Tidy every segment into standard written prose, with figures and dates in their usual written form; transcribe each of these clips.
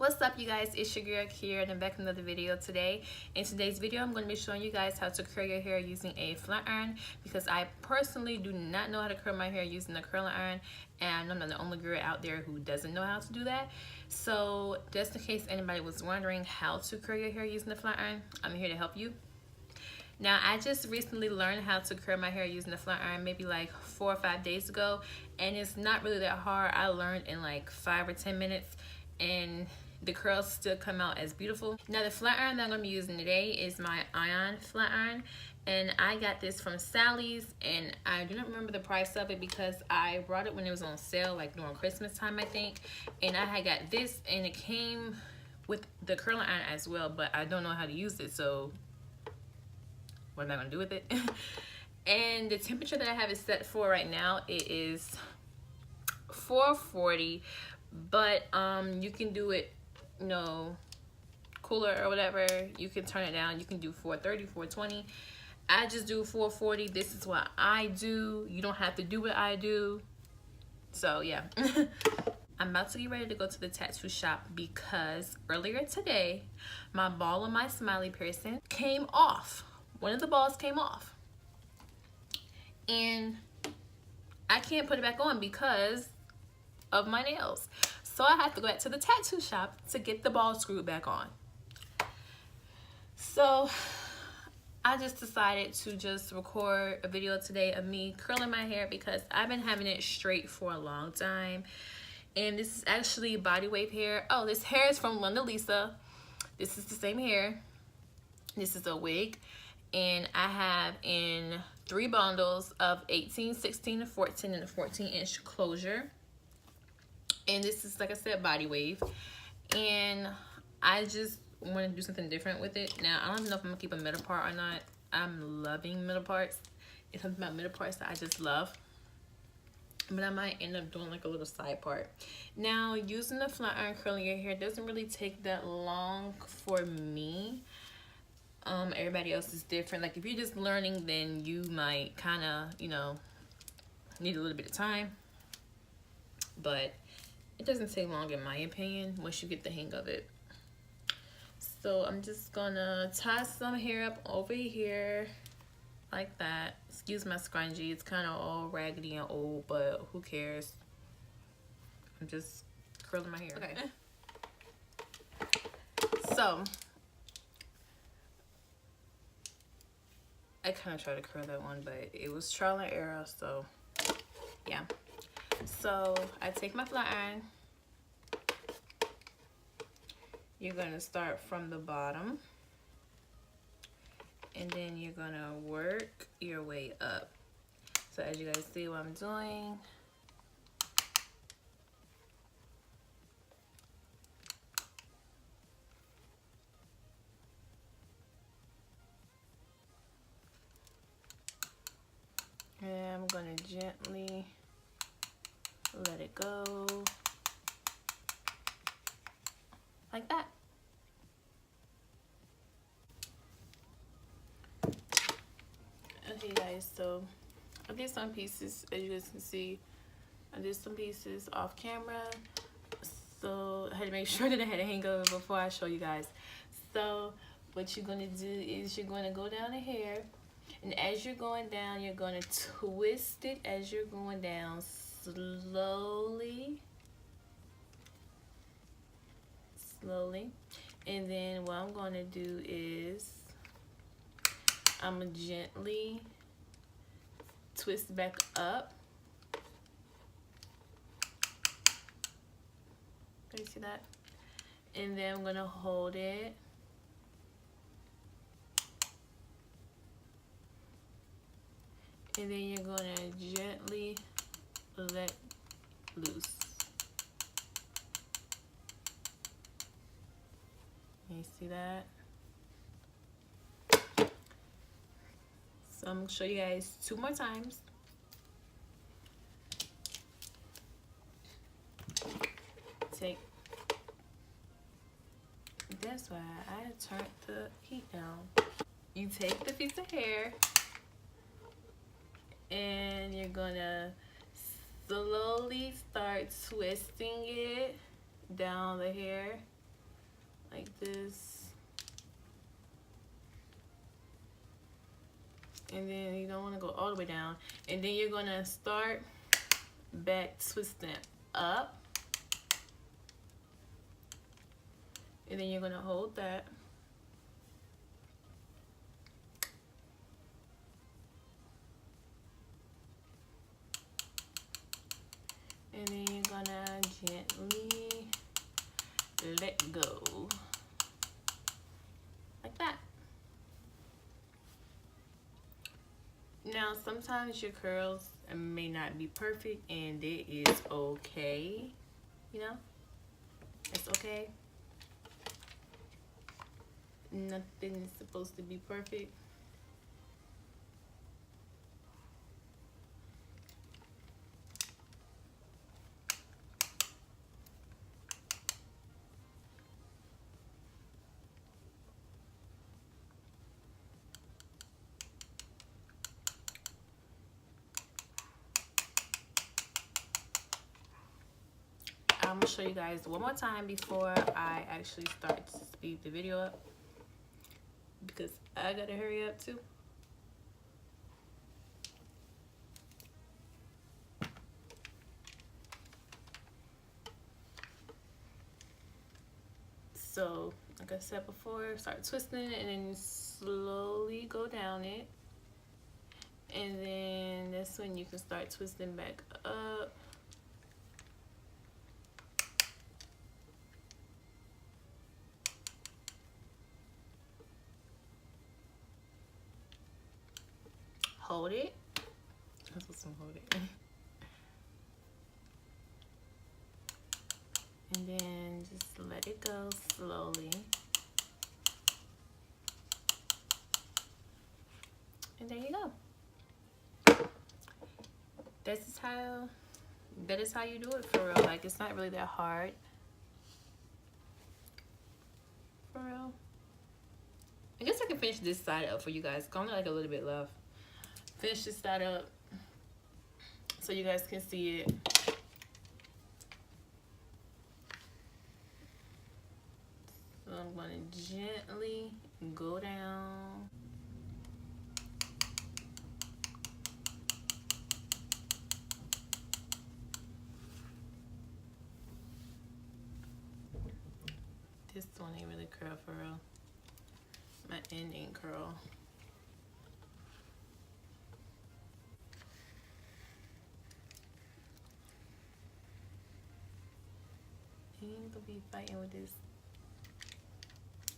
What's up, you guys? It's your girl Kiera and I'm back with another video today. In today's video, I'm going to be showing you guys how to curl your hair using a flat iron, because I personally do not know how to curl my hair using a curling iron, and I'm not the only girl out there who doesn't know how to do that. So just in case anybody was wondering how to curl your hair using a flat iron, I'm here to help you. Now, I just recently learned how to curl my hair using a flat iron maybe like 4 or 5 days ago, and it's not really that hard. I learned in like 5 or 10 minutes, and the curls still come out as beautiful. Now, the flat iron that I'm going to be using today is my Ion flat iron, and I got this from Sally's, and I do not remember the price of it because I brought it when it was on sale, like during Christmas time, I think. And I had got this, and it came with the curling iron as well, but I don't know how to use it, so what am I going to do with it? And the temperature that I have it set for right now, it is 440, but you can do it, you know, cooler or whatever. You can turn it down. You can do 430, 420. I just do 440. This is what I do. You don't have to do what I do. So yeah. I'm about to get ready to go to the tattoo shop because earlier today, my ball of my smiley piercing came off. One of the balls came off. And I can't put it back on because of my nails. So I have to go back to the tattoo shop to get the ball screwed back on. So I just decided to just record a video today of me curling my hair because I've been having it straight for a long time. And this is actually body wave hair. Oh, this hair is from London Lisa. This is the same hair. This is a wig. And I have in 3 bundles of 18, 16, and 14 and a 14-inch closure. And this is, like I said, body wave. And I just want to do something different with it. Now, I don't know if I'm going to keep a middle part or not. I'm loving middle parts. It's something about middle parts that I just love. But I might end up doing like a little side part. Now, using the flat iron curling your hair doesn't really take that long for me. Everybody else is different. Like if you're just learning, then you might kind of, you know, need a little bit of time. But it doesn't take long in my opinion once you get the hang of it. So I'm just gonna tie some hair up over here like that. Excuse my scrunchie, it's kind of all raggedy and old, but who cares? I'm just curling my hair. Okay. So I kind of tried to curl that one, but it was trial and error, so yeah. So I take my flat iron. You're gonna start from the bottom, and then you're gonna work your way up. So as you guys see what I'm doing, and I'm gonna gently let it go like that. Okay guys, so I did some pieces, as you guys can see. I did some pieces off camera, so I had to make sure that I had a hang of it before I show you guys. So what you're gonna do is you're gonna go down the hair, and as you're going down, you're gonna twist it as you're going down slowly. And then what I'm gonna do is I'm gonna gently twist back up. Can you see that? And then I'm gonna hold it. And then you're gonna gently let loose. You see that? So I'm gonna show you guys 2 more times. That's why I turned the heat down. You take the piece of hair and you're gonna slowly start twisting it down the hair. like this. And then you don't want to go all the way down. And then you're going to start back twisting up. And then you're going to hold that. And then you're going to gently let go. Like that. Now, sometimes your curls may not be perfect, and it is okay. You know? It's okay. Nothing is supposed to be perfect. I'm gonna show you guys one more time before I actually start to speed the video up, because I gotta hurry up too. So, like I said before, start twisting it and then slowly go down it. And then that's when you can start twisting back up. Hold it. That's what's hold it. And then just let it go slowly. And there you go. That is how you do it for real. Like, it's not really that hard. For real. I guess I can finish this side up for you guys. It's only like a little bit left. Finish this side up so you guys can see it. So I'm going to gently go down. This one ain't really curl for real. My end ain't curl. You ain't gonna be fighting with this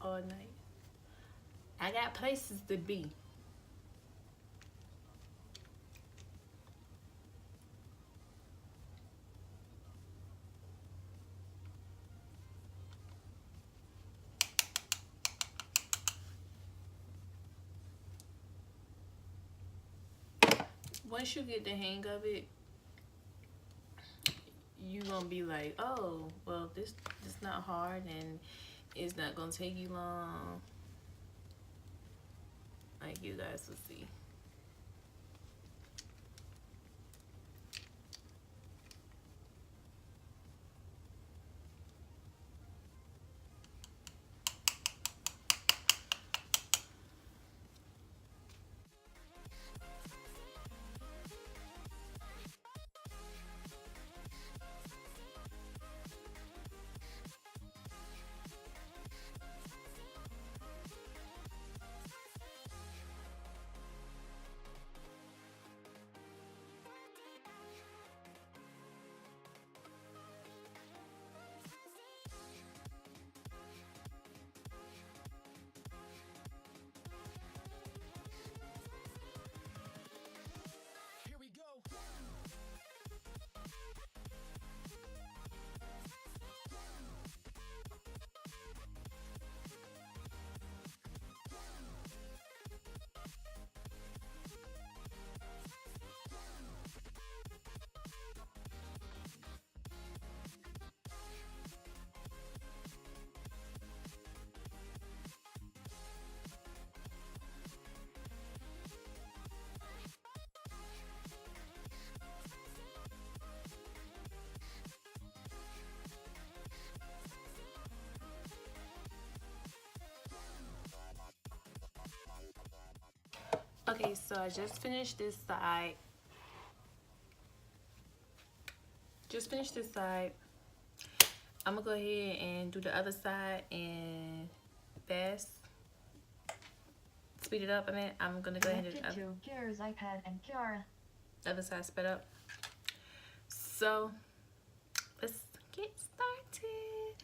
all night. I got places to be. Once you get the hang of it, you gonna be like, oh, well, this not hard and it's not gonna take you long. Like, you guys will see. Okay, so I just finished this side. I'm gonna go ahead and do the other side and fast. Speed it up. I'm gonna go ahead and Kira's iPad and Kiara. Other side sped up. So let's get started.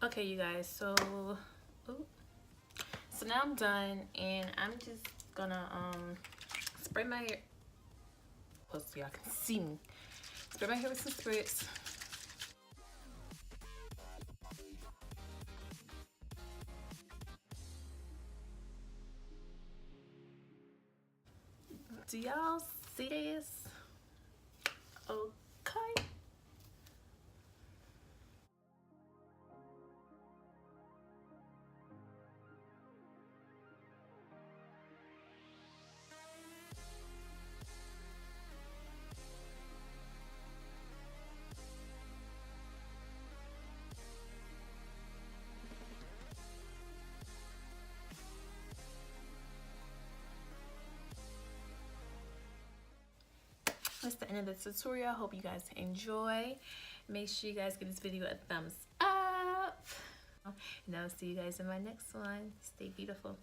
Okay, you guys, so now I'm done, and I'm just gonna spray my hair, so y'all can see me. Spray my hair with some spritz. Do y'all see this? Okay. is the end of the tutorial. I hope you guys enjoy. Make sure you guys give this video a thumbs up. And I'll see you guys in my next one. Stay beautiful.